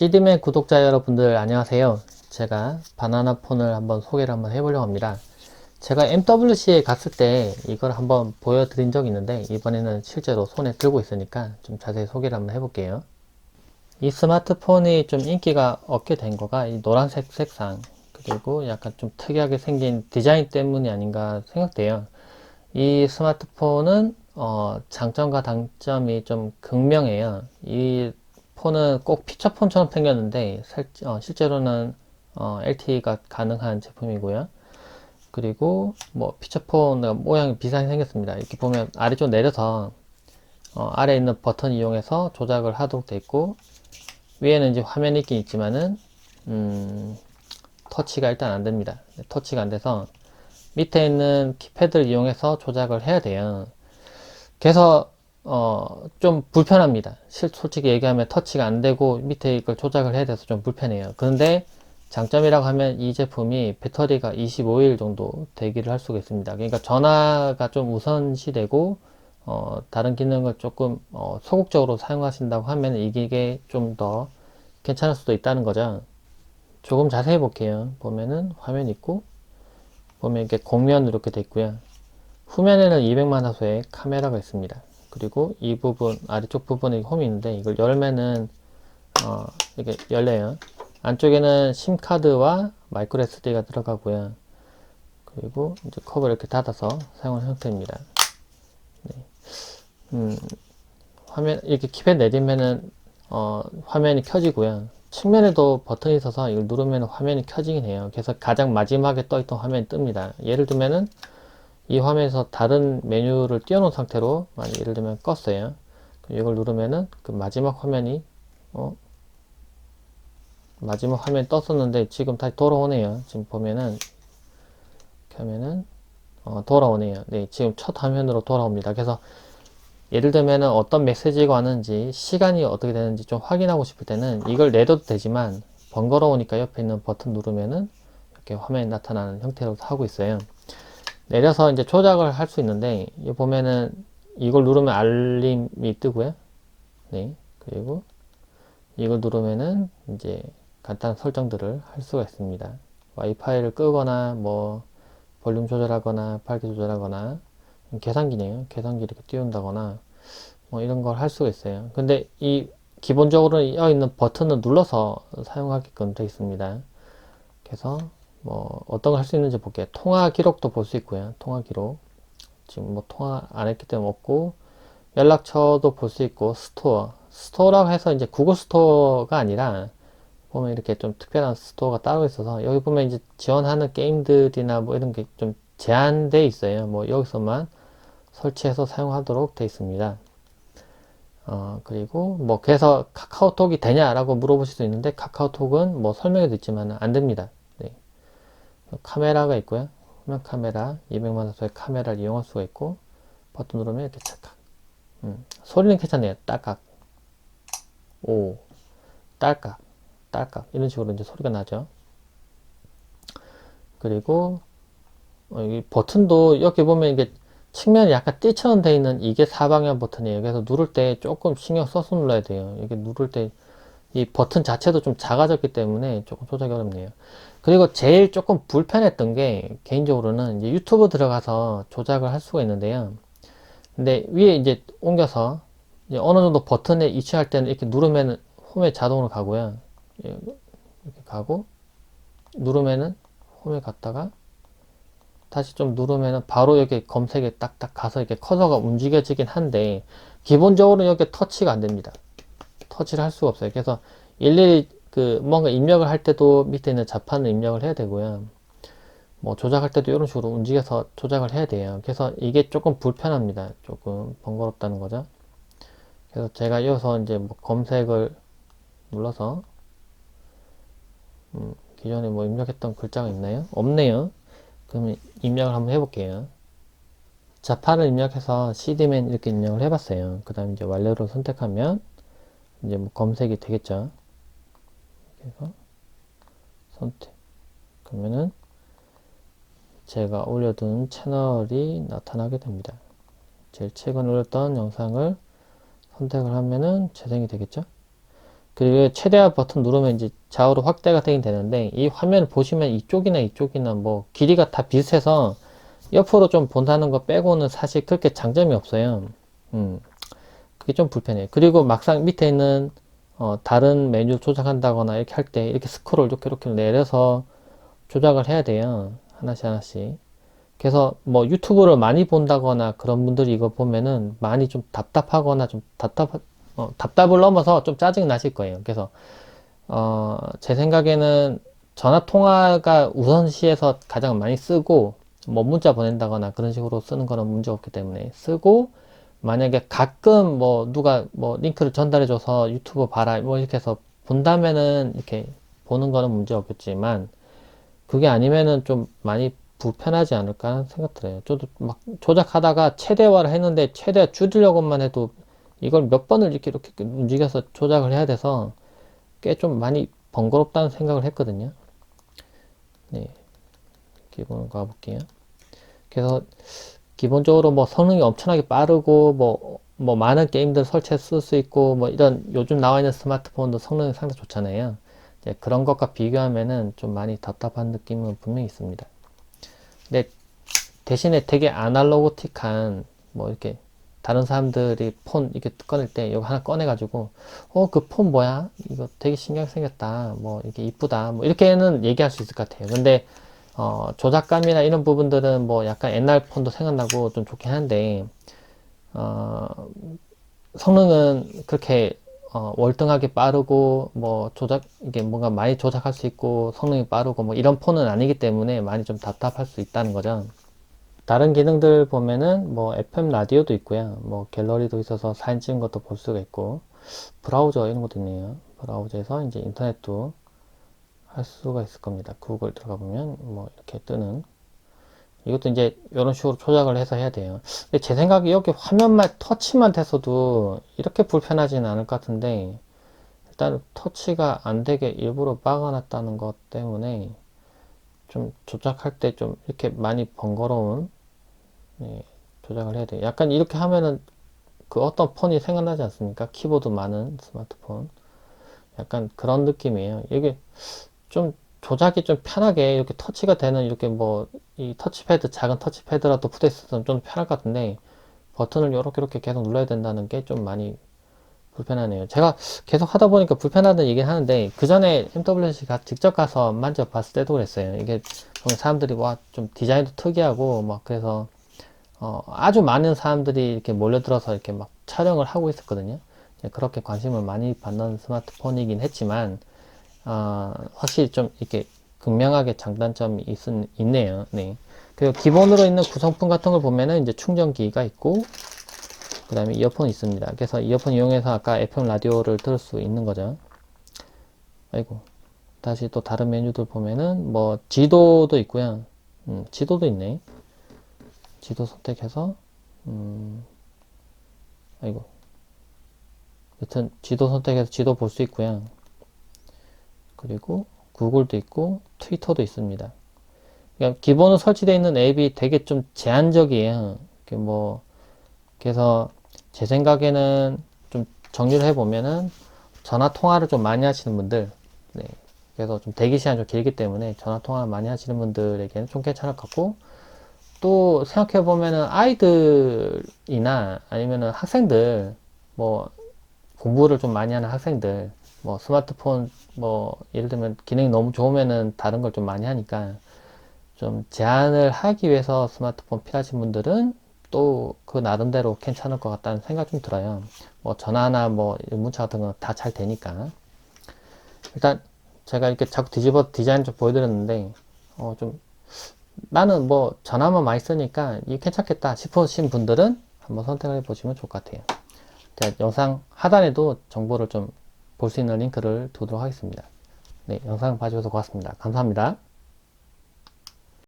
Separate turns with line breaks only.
CD맨 구독자 여러분들 안녕하세요. 제가 바나나 폰을 한번 소개를 한번 해보려고 합니다. 제가 MWC에 갔을 때 이걸 한번 보여드린 적이 있는데 이번에는 실제로 손에 들고 있으니까 좀 자세히 소개를 한번 해볼게요. 이 스마트폰이 좀 인기가 얻게 된 거가 이 노란색 색상 그리고 약간 좀 특이하게 생긴 디자인 때문이 아닌가 생각돼요. 이 스마트폰은 장점과 단점이 좀 극명해요. 이 폰은 꼭 피처폰처럼 생겼는데 실제로는 LTE가 가능한 제품이고요. 그리고 뭐 피처폰 모양이 비슷하게 생겼습니다. 이렇게 보면 아래쪽 내려서 아래에 있는 버튼 이용해서 조작을 하도록 되어 있고, 위에는 이제 화면이 있긴 있지만은 터치가 일단 안 됩니다. 터치가 안 돼서 밑에 있는 키패드를 이용해서 조작을 해야 돼요. 그래서 좀 불편합니다. 솔직히 얘기하면 터치가 안 되고 밑에 이걸 조작을 해야 돼서 좀 불편해요. 그런데 장점이라고 하면 이 제품이 배터리가 25일 정도 대기를 할 수가 있습니다. 그러니까 전화가 좀 우선시되고 다른 기능을 조금 소극적으로 사용하신다고 하면 이 기계 좀 더 괜찮을 수도 있다는 거죠. 조금 자세히 볼게요. 보면은 화면 있고, 보면 이렇게 곡면으로 이렇게 돼 있고요. 후면에는 200만 화소의 카메라가 있습니다. 그리고 이 부분, 아래쪽 부분에 홈이 있는데 이걸 열면은 이렇게 열려요. 안쪽에는 심카드와 마이크로 SD가 들어가고요. 그리고 이제 컵을 이렇게 닫아서 사용한 형태입니다. 네. 화면 이렇게 키패드 내리면은 화면이 켜지고요. 측면에도 버튼이 있어서 이걸 누르면 화면이 켜지긴 해요. 그래서 가장 마지막에 떠있던 화면이 뜹니다. 예를 들면은 이 화면에서 다른 메뉴를 띄워놓은 상태로 만약 예를 들면 껐어요. 이걸 누르면은 그 마지막 화면이 마지막 화면이 떴었는데 지금 다시 돌아오네요. 지금 보면은 이렇게 하면은 돌아오네요. 네, 지금 첫 화면으로 돌아옵니다. 그래서 예를 들면은 어떤 메시지가 왔는지 시간이 어떻게 되는지 좀 확인하고 싶을 때는 이걸 내려도 되지만 번거로우니까 옆에 있는 버튼 누르면은 이렇게 화면이 나타나는 형태로 하고 있어요. 내려서 이제 조작을 할 수 있는데 이 보면은 이걸 누르면 알림이 뜨고요. 네. 그리고 이걸 누르면은 이제 간단한 설정들을 할 수가 있습니다. 와이파이를 끄거나 뭐 볼륨 조절하거나 밝기 조절하거나 계산기네요. 계산기 이렇게 띄운다거나 뭐 이런 걸 할 수가 있어요. 근데 이 기본적으로 여기 있는 버튼을 눌러서 사용하게끔 되어 있습니다. 그래서 뭐 어떤 걸 할 수 있는지 볼게요. 통화 기록도 볼 수 있고요. 통화 기록. 지금 뭐 통화 안 했기 때문에 없고, 연락처도 볼 수 있고, 스토어라고 해서 이제 구글 스토어가 아니라 보면 이렇게 좀 특별한 스토어가 따로 있어서 여기 보면 이제 지원하는 게임들이나 뭐 이런 게 좀 제한돼 있어요. 뭐 여기서만 설치해서 사용하도록 되어 있습니다. 그리고 뭐 그래서 카카오톡이 되냐라고 물어보실 수 있는데 카카오톡은 뭐 설명에도 있지만 안 됩니다. 네. 카메라가 있고요. 화면 카메라 200만 화소의 카메라를 이용할 수가 있고, 버튼 누르면 이렇게 찰칵. 소리는 괜찮네요. 딸깍, 오, 딸깍, 딸깍 이런 식으로 이제 소리가 나죠. 그리고 이 버튼도 이렇게 보면 이게 측면이 약간 띠처럼 되어 있는 이게 사방향 버튼이에요. 그래서 누를 때 조금 신경 써서 눌러야 돼요. 이게 누를 때 이 버튼 자체도 좀 작아졌기 때문에 조금 조작이 어렵네요. 그리고 제일 조금 불편했던 게 개인적으로는 이제 유튜브 들어가서 조작을 할 수가 있는데요. 근데 위에 이제 옮겨서 이제 어느 정도 버튼에 위치할 때는 이렇게 누르면 홈에 자동으로 가고요. 예, 이렇게 가고 누르면은 홈에 갔다가 다시 좀 누르면은 바로 여기 검색에 딱딱 가서 이렇게 커서가 움직여지긴 한데 기본적으로 여기 터치가 안 됩니다. 터치를 할 수가 없어요. 그래서 일일이 그 뭔가 입력을 할 때도 밑에 있는 자판을 입력을 해야 되고요. 뭐 조작할 때도 이런 식으로 움직여서 조작을 해야 돼요. 그래서 이게 조금 불편합니다. 조금 번거롭다는 거죠. 그래서 제가 이어서 이제 뭐 검색을 눌러서 기존에 뭐 입력했던 글자가 있나요? 없네요. 그러면 입력을 한번 해볼게요. 자판을 입력해서 CD맨 이렇게 입력을 해봤어요. 그 다음 이제 완료를 선택하면 이제 뭐 검색이 되겠죠. 그래서 선택. 그러면은 제가 올려둔 채널이 나타나게 됩니다. 제일 최근 올렸던 영상을 선택을 하면은 재생이 되겠죠. 그리고 최대화 버튼 누르면 이제 좌우로 확대가 되긴 되는데, 이 화면을 보시면 이쪽이나 뭐 길이가 다 비슷해서 옆으로 좀 본다는 거 빼고는 사실 그렇게 장점이 없어요. 그게 좀 불편해요. 그리고 막상 밑에 있는 다른 메뉴 조작한다거나 이렇게 할 때 이렇게 스크롤 이렇게 내려서 조작을 해야 돼요. 하나씩 하나씩. 그래서 뭐 유튜브를 많이 본다거나 그런 분들이 이거 보면은 많이 좀 답답하거나 좀 답답을 넘어서 좀 짜증 나실 거예요. 그래서 제 생각에는 전화 통화가 우선시해서 가장 많이 쓰고, 뭐 문자 보낸다거나 그런 식으로 쓰는 거는 문제 없기 때문에 쓰고, 만약에 가끔 뭐 누가 뭐 링크를 전달해줘서 유튜브 봐라 뭐 이렇게 해서 본다면은 이렇게 보는 거는 문제 없겠지만, 그게 아니면은 좀 많이 불편하지 않을까 하는 생각 들어요. 저도 막 조작하다가 최대화를 했는데 최대화 줄이려고만 해도 이걸 몇 번을 이렇게 움직여서 조작을 해야 돼서 꽤 좀 많이 번거롭다는 생각을 했거든요. 네, 기본 가볼게요. 그래서 기본적으로 뭐 성능이 엄청나게 빠르고 뭐 많은 게임들 설치해서 쓸 수 있고 뭐 이런 요즘 나와 있는 스마트폰도 성능이 상당히 좋잖아요. 이제 그런 것과 비교하면은 좀 많이 답답한 느낌은 분명히 있습니다. 근데 대신에 되게 아날로그틱한 뭐 이렇게 다른 사람들이 폰 이렇게 꺼낼 때 이거 하나 꺼내가지고 그 폰 뭐야? 이거 되게 신경 생겼다. 뭐 이게 이쁘다. 뭐 이렇게는 얘기할 수 있을 것 같아요. 근데 조작감이나 이런 부분들은 뭐 약간 옛날 폰도 생각나고 좀 좋긴 한데 어, 성능은 그렇게 월등하게 빠르고 뭐 이게 뭔가 많이 조작할 수 있고 성능이 빠르고 뭐 이런 폰은 아니기 때문에 많이 좀 답답할 수 있다는 거죠. 다른 기능들 보면은 뭐 FM 라디오도 있고요. 뭐 갤러리도 있어서 사진 찍은 것도 볼 수가 있고, 브라우저 이런 것도 있네요. 브라우저에서 이제 인터넷도 할 수가 있을 겁니다. 구글 들어가 보면 뭐 이렇게 뜨는, 이것도 이제 이런 식으로 조작을 해서 해야 돼요. 근데 제 생각에 여기 화면만 터치만 돼서도 이렇게 불편하지는 않을 것 같은데, 일단 터치가 안 되게 일부러 막아놨다는 것 때문에 좀 조작할 때 좀 이렇게 많이 번거로운, 네, 조작을 해야 돼요. 약간 이렇게 하면은 그 어떤 폰이 생각나지 않습니까? 키보드 많은 스마트폰. 약간 그런 느낌이에요. 이게 좀 조작이 좀 편하게 이렇게 터치가 되는, 이렇게 뭐 이 터치패드, 작은 터치패드라도 붙어 있어서 좀 편할 것 같은데, 버튼을 이렇게 계속 눌러야 된다는 게 좀 많이 불편하네요. 제가 계속 하다 보니까 불편하다는 얘기는 하는데, 그 전에 MWC 직접 가서 만져봤을 때도 그랬어요. 이게 보면 사람들이 와 좀 디자인도 특이하고 막 그래서 아주 많은 사람들이 이렇게 몰려들어서 이렇게 막 촬영을 하고 있었거든요. 그렇게 관심을 많이 받는 스마트폰이긴 했지만, 확실히 좀 이렇게 극명하게 장단점이 있네요. 네. 그리고 기본으로 있는 구성품 같은 걸 보면은 이제 충전기가 있고, 그 다음에 이어폰이 있습니다. 그래서 이어폰 이용해서 아까 FM 라디오를 들을 수 있는 거죠. 아이고. 다시 또 다른 메뉴들 보면은 뭐 지도도 있고요. 지도도 있네. 지도 선택해서, 아이고. 여튼 지도 선택해서 지도 볼 수 있고요. 그리고 구글도 있고 트위터도 있습니다. 그러니까 기본으로 설치되어 있는 앱이 되게 좀 제한적이에요. 뭐 그래서 제 생각에는 좀 정리를 해보면은 전화 통화를 좀 많이 하시는 분들, 네. 그래서 좀 대기 시간이 좀 길기 때문에 전화 통화 많이 하시는 분들에게는 좀 괜찮을 것 같고, 또 생각해보면은 아이들이나 아니면은 학생들, 뭐 공부를 좀 많이 하는 학생들, 뭐 스마트폰 뭐 예를 들면 기능이 너무 좋으면은 다른 걸 좀 많이 하니까 좀 제한을 하기 위해서 스마트폰 필요하신 분들은 또 그 나름대로 괜찮을 것 같다는 생각 좀 들어요. 뭐 전화나 뭐 문자 같은 거 다 잘 되니까. 일단 제가 이렇게 자꾸 뒤집어 디자인 좀 보여드렸는데 좀 나는 뭐 전화만 많이 쓰니까 이게 괜찮겠다 싶으신 분들은 한번 선택을 해 보시면 좋을 것 같아요. 제가 영상 하단에도 정보를 좀 볼 수 있는 링크를 두도록 하겠습니다. 네, 영상 봐주셔서 고맙습니다. 감사합니다.